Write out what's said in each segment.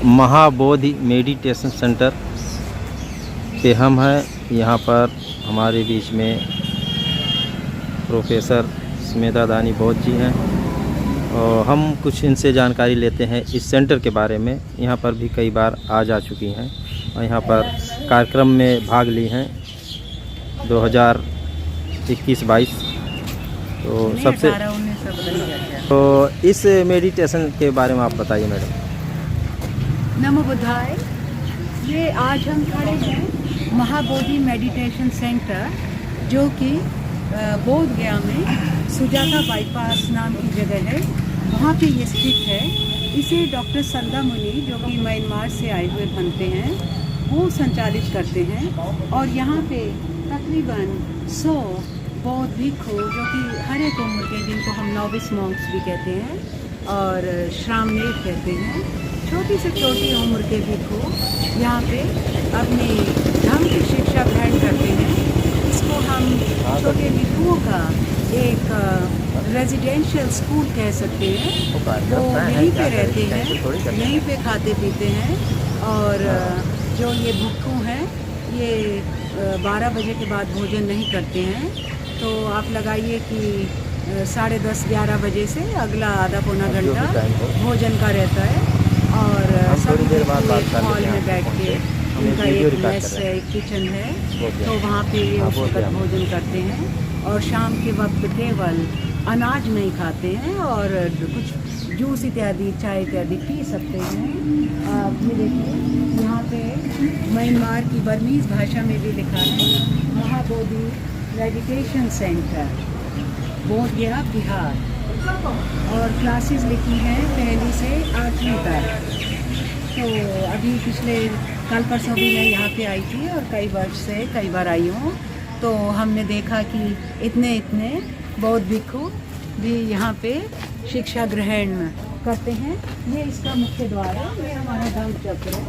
Mahabodhi meditation centre पे हम हैं। यहाँ पर हमारे बीच में प्रोफेसर स्मिता दानी बौद्ध जी हैं और हम कुछ इनसे जानकारी लेते हैं इस सेंटर के बारे में। यहाँ पर भी कई बार आ जा चुकी हैं और यहाँ पर कार्यक्रम में भाग ली हैं 2021-22। तो सबसे तो इस मेडिटेशन के बारे में आप बताइए मैडम। नमो बुद्धाय। ये आज हम खड़े हैं महाबोधि मेडिटेशन सेंटर, जो कि बोध गया में सुजाता बाईपास नाम की जगह है, वहाँ पे ये स्थित है। इसे डॉक्टर संदा मुनि, जो कि म्यांमार से आए हुए बनते हैं, वो संचालित करते हैं। और यहाँ पे तकरीबन 100 बौद्ध भिक्षु, जो कि हर एक उम्र के, जिनको हम नॉविस मॉन्क्स भी कहते हैं और श्रामणेर कहते हैं, छोटी से छोटी उम्र के भिक्षु यहाँ पे अपनी धर्म की शिक्षा ग्रहण करते हैं। इसको हम छोटे भिक्षुओं का एक रेजिडेंशियल स्कूल कह सकते हैं। वो यहीं पे रहते हैं, यहीं पे खाते पीते हैं। और जो ये भिक्षु हैं, ये 12 बजे के बाद भोजन नहीं करते हैं। तो आप लगाइए कि 10:30-11 बजे से अगला आधा पौना घंटा भोजन का रहता है। और थोड़ी देर बाद हॉल में बैठ के उनका एक मेस है, एक किचन है, तो वहाँ पे ये उस वक्त भोजन करते हैं। और शाम के वक्त केवल अनाज नहीं खाते हैं और कुछ जूस इत्यादि, चाय इत्यादि पी सकते हैं। ये देखिए, यहाँ पे म्यांमार की बर्मीज़ भाषा में भी लिखा है महाबोधि मेडिटेशन सेंटर, बोध गया, बिहार। और क्लासेस लिखी हैं 1 से 8वीं तक। तो अभी पिछले कल परसों भी मैं यहाँ पे आई थी और कई वर्ष से कई बार आई हूँ। तो हमने देखा कि इतने बौद्ध भिक्षु भी यहाँ पे शिक्षा ग्रहण करते हैं। ये इसका मुख्य द्वार है, ये हमारा धम्म चक्र है।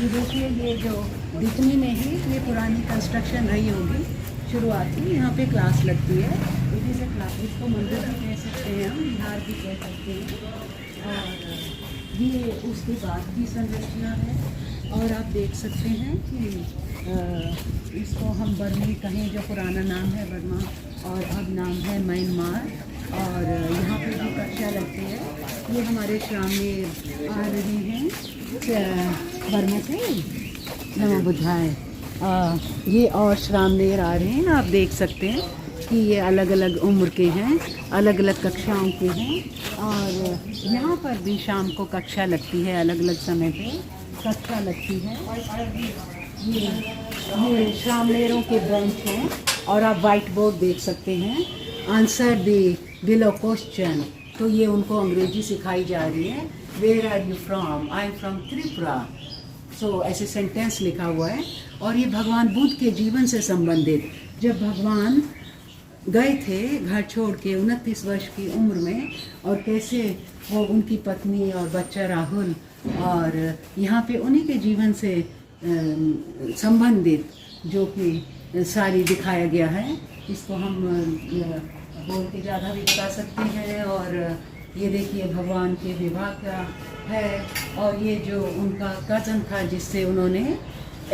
ये देखिए, ये जो दिखने में ही ये पुरानी कंस्ट्रक्शन रही होगी, शुरुआती यहाँ पे क्लास लगती है। इसी से क्लास, इसको मंदिर भी कह सकते हैं, हम विहार भी कह सकते हैं। और ये उसके बाद की संरचना है। और आप देख सकते हैं कि इसको हम बर्मी कहें, जो पुराना नाम है बर्मा और अब नाम है म्यांमार। और यहाँ पे भी कक्षा लगती है। ये हमारे श्रामणेर आ रहे हैं बर्मा से। नमो बुद्धाय। ये और श्रामणेर आ रहे हैं। आप देख सकते हैं कि ये अलग अलग उम्र के हैं, अलग अलग कक्षाओं के हैं। और यहाँ पर भी शाम को कक्षा लगती है, अलग अलग समय पे कक्षा लगती है। ये श्रामणेरों के बेंच हैं और आप वाइट बोर्ड देख सकते हैं, आंसर द बिलो क्वेश्चन। तो ये उनको अंग्रेजी सिखाई जा रही है। Where are you from? I am from Tripura. So ऐसे सेंटेंस लिखा हुआ है। और ये भगवान बुद्ध के जीवन से संबंधित, जब भगवान गए थे घर छोड़ के 29 वर्ष की उम्र में, और कैसे वो उनकी पत्नी और बच्चा राहुल, और यहाँ पे उन्हीं के जीवन से संबंधित जो कि सारी दिखाया गया है। इसको हम बोल के ज़्यादा भी बता सकते हैं। और ये देखिए, भगवान के विवाह का है। और ये जो उनका कज़न था, जिससे उन्होंने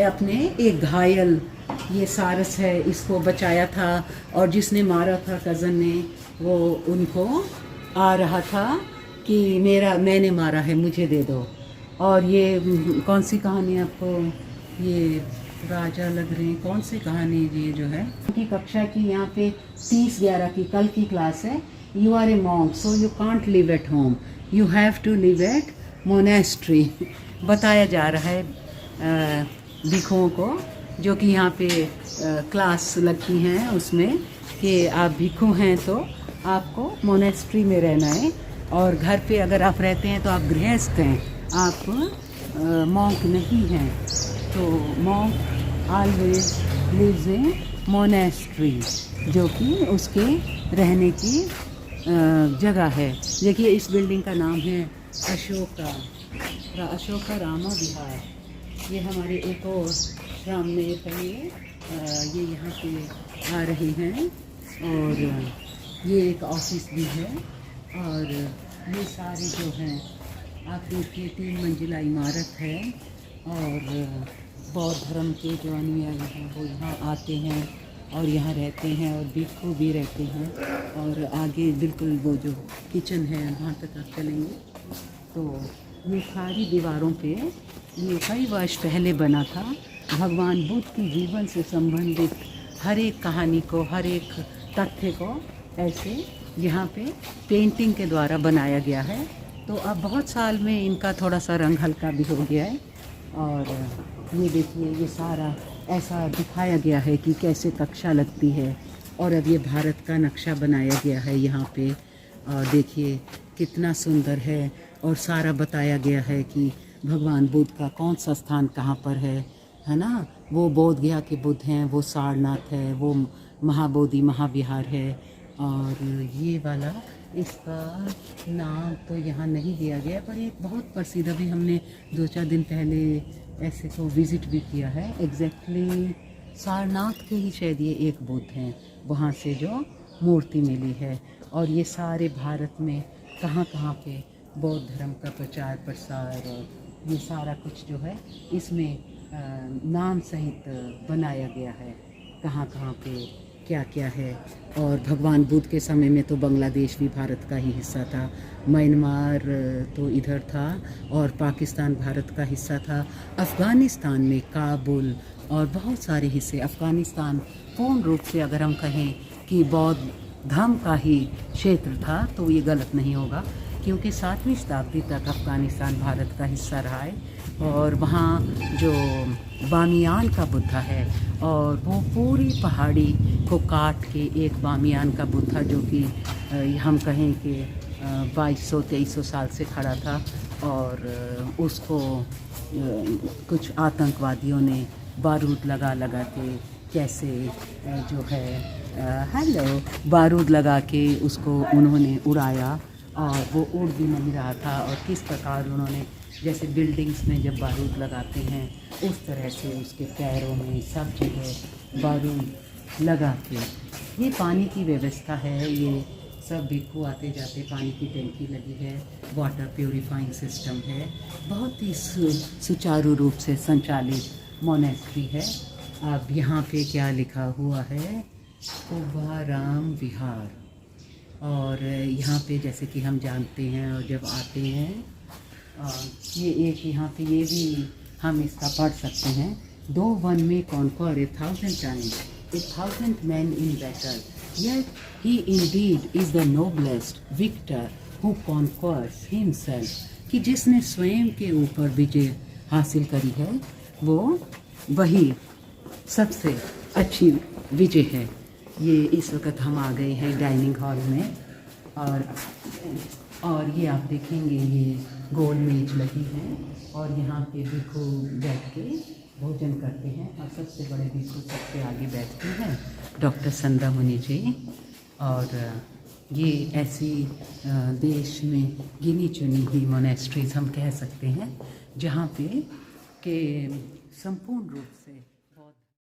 अपने एक घायल, ये सारस है, इसको बचाया था। और जिसने मारा था कज़न ने, वो उनको आ रहा था कि मैंने मारा है, मुझे दे दो। और ये कौन सी कहानी आपको, ये राजा लग रहे हैं, कौन सी कहानी ये जो है उनकी कक्षा की, यहाँ पे 30-11 की कल की क्लास है। You are a monk, so you can't live at home, you have to live at monastery. बताया जा रहा है भिक्षुओं को, जो कि यहाँ पे क्लास लगती हैं उसमें, कि आप भिक्षु हैं तो आपको मोनेस्ट्री में रहना है। और घर पे अगर आप रहते हैं तो आप गृहस्थ हैं, आप मॉन्क नहीं हैं। तो monk always lives in monastery, जो कि उसके रहने की जगह है। देखिए, इस बिल्डिंग का नाम है अशोका रामा विहार। ये हमारे एक और श्रामणेर कहिए, ये यहाँ पे आ रहे हैं। और ये एक ऑफिस भी है। और ये सारे जो हैं आप देखिए 3 मंजिला इमारत है और बौद्ध धर्म के जो अनुयायी हैं वो यहाँ आते हैं और यहाँ रहते हैं और भिक्षु भी रहते हैं। और आगे बिल्कुल वो जो किचन है वहाँ तक आप चलेंगे तो ये सारी दीवारों पे ये कई वर्ष पहले बना था। भगवान बुद्ध के जीवन से संबंधित हर एक कहानी को, हर एक तथ्य को ऐसे यहाँ पे पेंटिंग के द्वारा बनाया गया है। तो अब बहुत साल में इनका थोड़ा सा रंग हल्का भी हो गया है। और ये देखिए ये सारा ऐसा दिखाया गया है कि कैसे कक्षा लगती है। और अब ये भारत का नक्शा बनाया गया है यहाँ पे। और देखिए कितना सुंदर है और सारा बताया गया है कि भगवान बुद्ध का कौन सा स्थान कहाँ पर है ना। वो बोध गया के बुद्ध हैं, वो सारनाथ है, वो महाबोधि महाविहार है। और ये वाला इसका नाम तो यहाँ नहीं दिया गया पर एक बहुत प्रसिद्ध, अभी हमने 2-4 दिन पहले ऐसे तो विज़िट भी किया है। एग्जैक्टली सारनाथ के ही शायद ये एक बुद्ध हैं, वहाँ से जो मूर्ति मिली है। और ये सारे भारत में कहाँ कहाँ पे बौद्ध धर्म का प्रचार प्रसार और ये सारा कुछ जो है इसमें नाम सहित बनाया गया है, कहाँ कहाँ पे क्या क्या है। और भगवान बुद्ध के समय में तो बांग्लादेश भी भारत का ही हिस्सा था, म्यांमार तो इधर था और पाकिस्तान भारत का हिस्सा था। अफ़गानिस्तान में काबुल और बहुत सारे हिस्से, अफ़गानिस्तान पूर्ण रूप से अगर हम कहें कि बौद्ध धर्म का ही क्षेत्र था तो ये गलत नहीं होगा, क्योंकि 7वीं शताब्दी तक अफ़गानिस्तान भारत का हिस्सा रहा है। और वहाँ जो बामियान का बुद्धा है और वो पूरी पहाड़ी को काट के एक बामियान का बुद्धा जो कि हम कहें कि 2200-2300 साल से खड़ा था। और उसको कुछ आतंकवादियों ने बारूद लगा लगा के कैसे जो है बारूद लगा के उसको उन्होंने उड़ाया और वो उड़ भी नहीं रहा था। और किस प्रकार उन्होंने जैसे बिल्डिंग्स में जब बारूद लगाते हैं उस तरह से उसके पैरों में सब जगह बारूद लगा के। ये पानी की व्यवस्था है, ये सब भिक्षु आते जाते, पानी की टंकी लगी है, वाटर प्यूरिफाइंग सिस्टम है, बहुत ही सुचारू रूप से संचालित मोनेस्ट्री है। अब यहाँ पे क्या लिखा हुआ है, कुब्बाराम विहार। और यहाँ पे जैसे कि हम जानते हैं और जब आते हैं ये एक यहाँ पे ये भी हम इसका पढ़ सकते हैं, दो वन में conquer 1,000 times, 1,000 men in battle, yet he indeed is the noblest victor who conquers himself। कि जिसने स्वयं के ऊपर विजय हासिल करी है वो वही सबसे अच्छी विजय है। ये इस वक्त हम आ गए हैं डाइनिंग हॉल में और ये आप देखेंगे ये गोल मेज लगी है और यहाँ पे भिक्षु बैठ के भोजन करते हैं। और सबसे बड़े भिक्षु सबसे आगे बैठते हैं डॉक्टर संदा मुनि जी। और ये ऐसी देश में गिनी चुनी हुई मोनेस्ट्रीज हम कह सकते हैं जहाँ पे के संपूर्ण रूप से